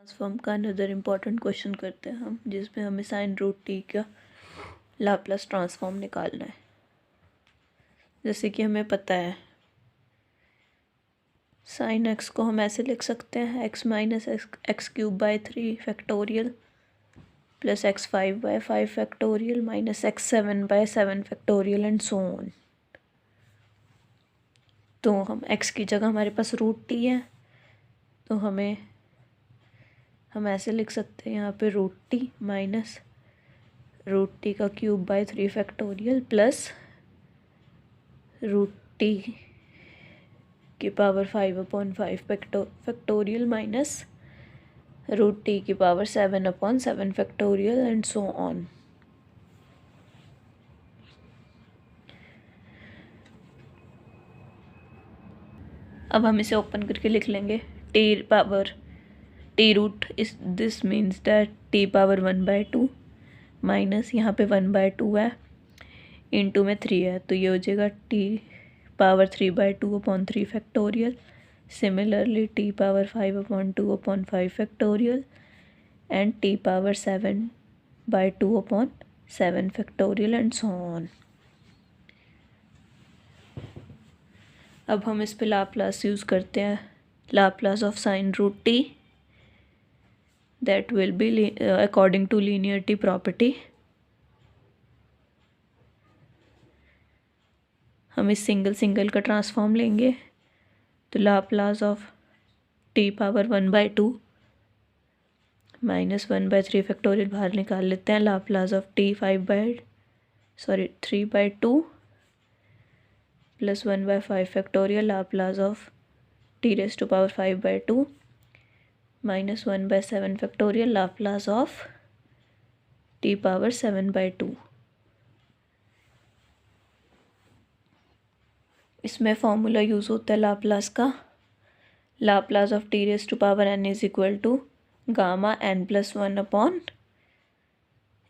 Transform का another important question करते हैं हम, जिसमें हमें साइन रूट टी का लाप्लास ट्रांसफॉर्म निकालना है। जैसे कि हमें पता है साइन एक्स को हम ऐसे लिख सकते हैं x minus x cube by 3 factorial plus x 5 by 5 factorial minus x 7 by 7 factorial and so on. तो हम एक्स की जगह हमारे पास रूट टी है, तो हम ऐसे लिख सकते हैं यहाँ पे root T minus root T का cube by 3 factorial plus root T की power 5/5 factorial minus root T की power 7/7 factorial and so on. अब हम इसे ओपन करके लिख लेंगे T power T root is this means that T power 1/2 minus यहाँ पे 1/2 है, इंटू में 3 है, तो ये हो जाएगा t power 3/2/3 factorial. Similarly t power 5/2/5 factorial and t power 7/2/7 factorial and so on. अब हम इस पे लाप्लास यूज़ करते हैं, Laplace of sine root t that will be according to linearity property. हम इस सिंगल का ट्रांसफॉर्म लेंगे, तो Laplace of t power 1/2 minus 1/3 factorial बाहर निकाल लेते हैं। Laplace of t 3/2 plus 1/5 factorial Laplace of t raise to power 5/2 minus 1/7 factorial Laplace of t power 7/2। इसमें फॉर्मूला यूज़ होता है लाप्लास का, Laplace of t raise to power n is equal to gamma n+1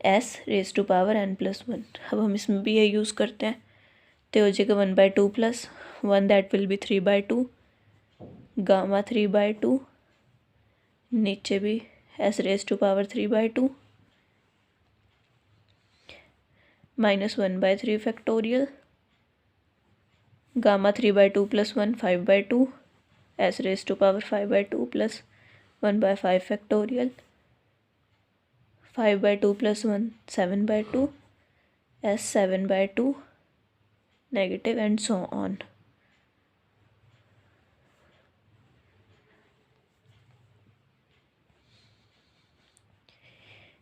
s raise to power n+1। अब हम इसमें भी ये use करते हैं, तो हो जाएगा 1/2 plus 1 that will be 3/2 gamma 3/2 नीचे भी s raise to power 3/2 minus 1/3 factorial gamma 3/2 plus 1 5/2 s raise to power 5/2 plus 1/5 factorial 5/2 plus 1 7/2 s 7/2 negative and so on.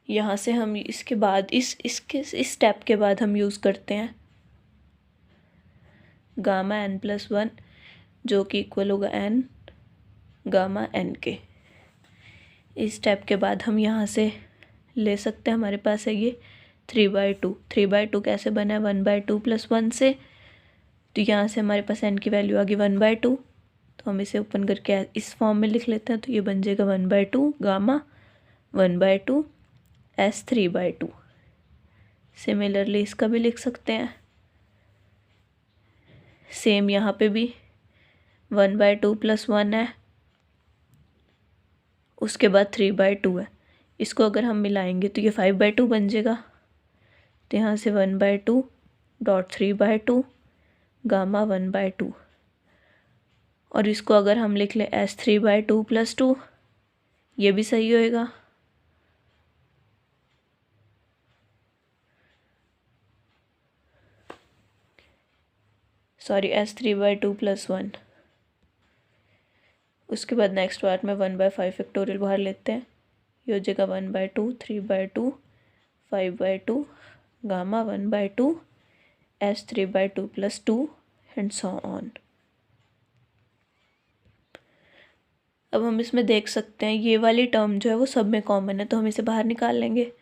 यहाँ से हम इसके बाद इस स्टेप के बाद हम यूज़ करते हैं गामा n+1 जो कि इक्वल होगा n गामा n के। इस स्टेप के बाद हम यहाँ से ले सकते हैं, हमारे पास है ये 3/2। 3/2 कैसे बना है 1/2 प्लस 1 से, तो यहाँ से हमारे पास n की वैल्यू आ गई 1/2, तो हम इसे ओपन करके इस फॉर्म में लिख लेते हैं, तो ये बन जाएगा 1/2 गामा 1/2 s 3/2। सिमिलरली इसका भी लिख सकते हैं, सेम यहाँ पे भी 1/2 प्लस 1 है, उसके बाद 3/2 है, इसको अगर हम मिलाएंगे तो ये 5/2 बन जाएगा, तो यहाँ से 1/2 डॉट 3/2 गामा 1/2, और इसको अगर हम लिख लें s 3/2 प्लस 2, ये भी सही होएगा। Sorry s 3/2 plus 1। उसके बाद नेक्स्ट पार्ट में 1/5 फैक्टोरियल बाहर लेते हैं, ये हो जाएगा 1/2 3/2 5/2 gamma 1/2 s 3/2 plus 2 and so on. अब हम इसमें देख सकते हैं ये वाली टर्म जो है वो सब में कॉमन है, तो हम इसे बाहर निकाल लेंगे।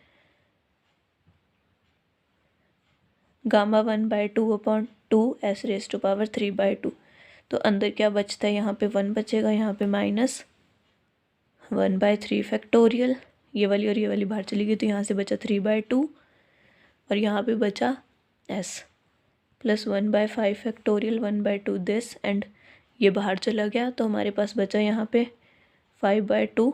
Gamma 1/2/2 s raise to power 3/2, तो अंदर क्या बचता है, यहाँ पे 1 बचेगा, यहाँ पे माइनस 1/3 फैक्टोरियल, ये वाली और ये वाली बाहर चली गई, तो यहाँ से बचा 3/2 और यहाँ पे बचा s plus 1/5 factorial 1/2 this, and ये बाहर चला गया, तो हमारे पास बचा यहाँ पे 5/2